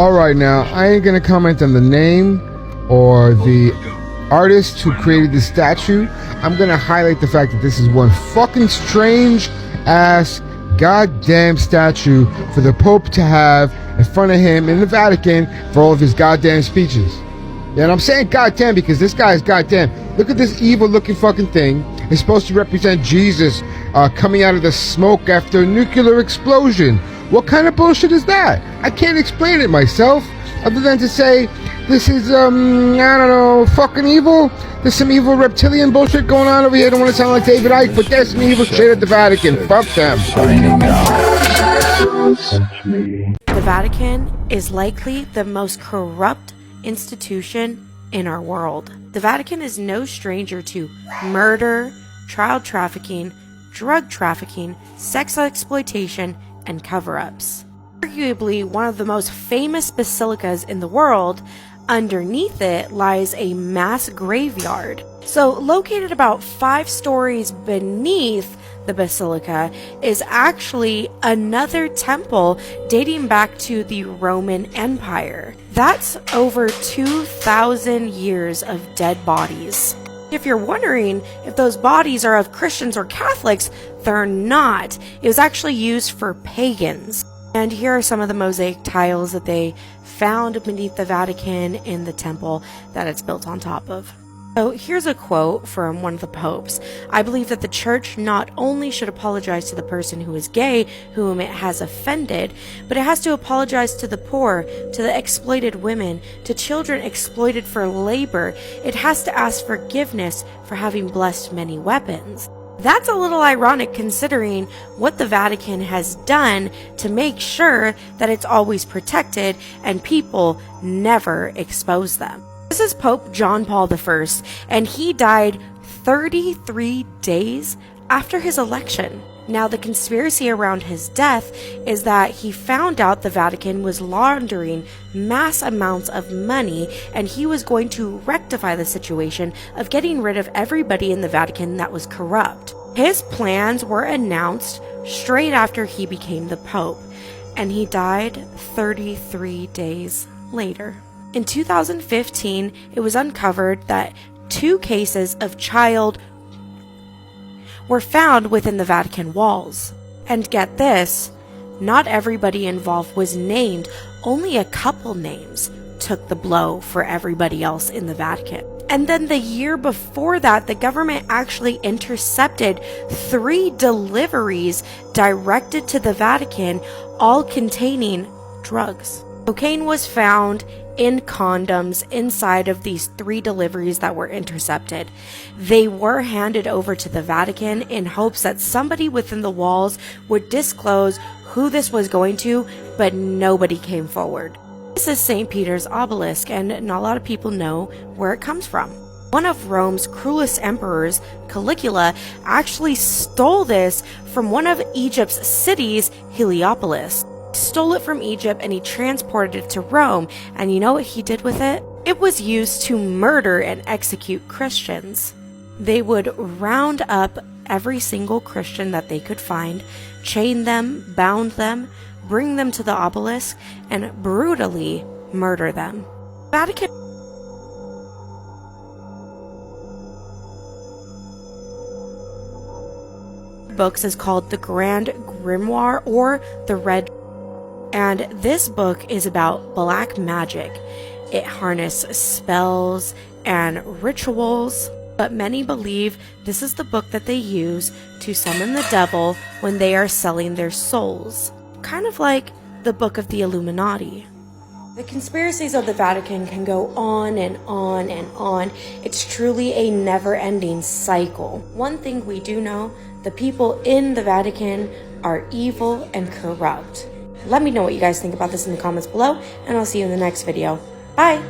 Alright, now, I ain't gonna comment on the name or the artist who created the statue. I'm gonna highlight the fact that this is one fucking strange ass goddamn statue for the Pope to have in front of him in the Vatican for all of his goddamn speeches. Yeah, and I'm saying goddamn because this guy is goddamn. Look at this evil looking fucking thing. It's supposed to represent Jesus coming out of the smoke after a nuclear explosion. What kind of bullshit is that? I can't explain it myself, other than to say this is, I don't know, fucking evil. There's some evil reptilian bullshit going on over here. I don't want to sound like David Icke, but there's some evil shit at the Vatican. Fuck them. The Vatican is likely the most corrupt institution in our world. The Vatican is no stranger to murder, child trafficking, drug trafficking, sex exploitation, and cover-ups. Arguably one of the most famous basilicas in the world, underneath it lies a mass graveyard. So located about 5 stories beneath the basilica is actually another temple dating back to the Roman Empire. That's over 2,000 years of dead bodies. If you're wondering if those bodies are of Christians or Catholics, they're not. It was actually used for pagans. And here are some of the mosaic tiles that they found beneath the Vatican in the temple that it's built on top of. So here's a quote from one of the popes. "I believe that the church not only should apologize to the person who is gay, whom it has offended, but it has to apologize to the poor, to the exploited women, to children exploited for labor. It has to ask forgiveness for having blessed many weapons." That's a little ironic considering what the Vatican has done to make sure that it's always protected and people never expose them. This is Pope John Paul I, and he died 33 days after his election. Now, the conspiracy around his death is that he found out the Vatican was laundering mass amounts of money, and he was going to rectify the situation of getting rid of everybody in the Vatican that was corrupt. His plans were announced straight after he became the Pope, and he died 33 days later. In 2015, it was uncovered that 2 cases of child were found within the Vatican walls. And get this, not everybody involved was named, only a couple names took the blow for everybody else in the Vatican. And then the year before that, the government actually intercepted 3 deliveries directed to the Vatican, all containing drugs. Cocaine was found in condoms inside of these 3 deliveries that were intercepted. They were handed over to the Vatican in hopes that somebody within the walls would disclose who this was going to, but nobody came forward. This is St. Peter's obelisk, and not a lot of people know where it comes from. One of Rome's cruelest emperors, Caligula, actually stole this from one of Egypt's cities, Heliopolis. Stole it from Egypt and he transported it to Rome, and you know what he did with it? It was used to murder and execute Christians. They would round up every single Christian that they could find, chain them, bound them, bring them to the obelisk, and brutally murder them. Vatican books is called the Grand Grimoire or the Red. And this book is about black magic. It harnesses spells and rituals, but many believe this is the book that they use to summon the devil when they are selling their souls. Kind of like the book of the Illuminati. The conspiracies of the Vatican can go on and on and on. It's truly a never-ending cycle. One thing we do know, the people in the Vatican are evil and corrupt. Let me know what you guys think about this in the comments below, and I'll see you in the next video. Bye!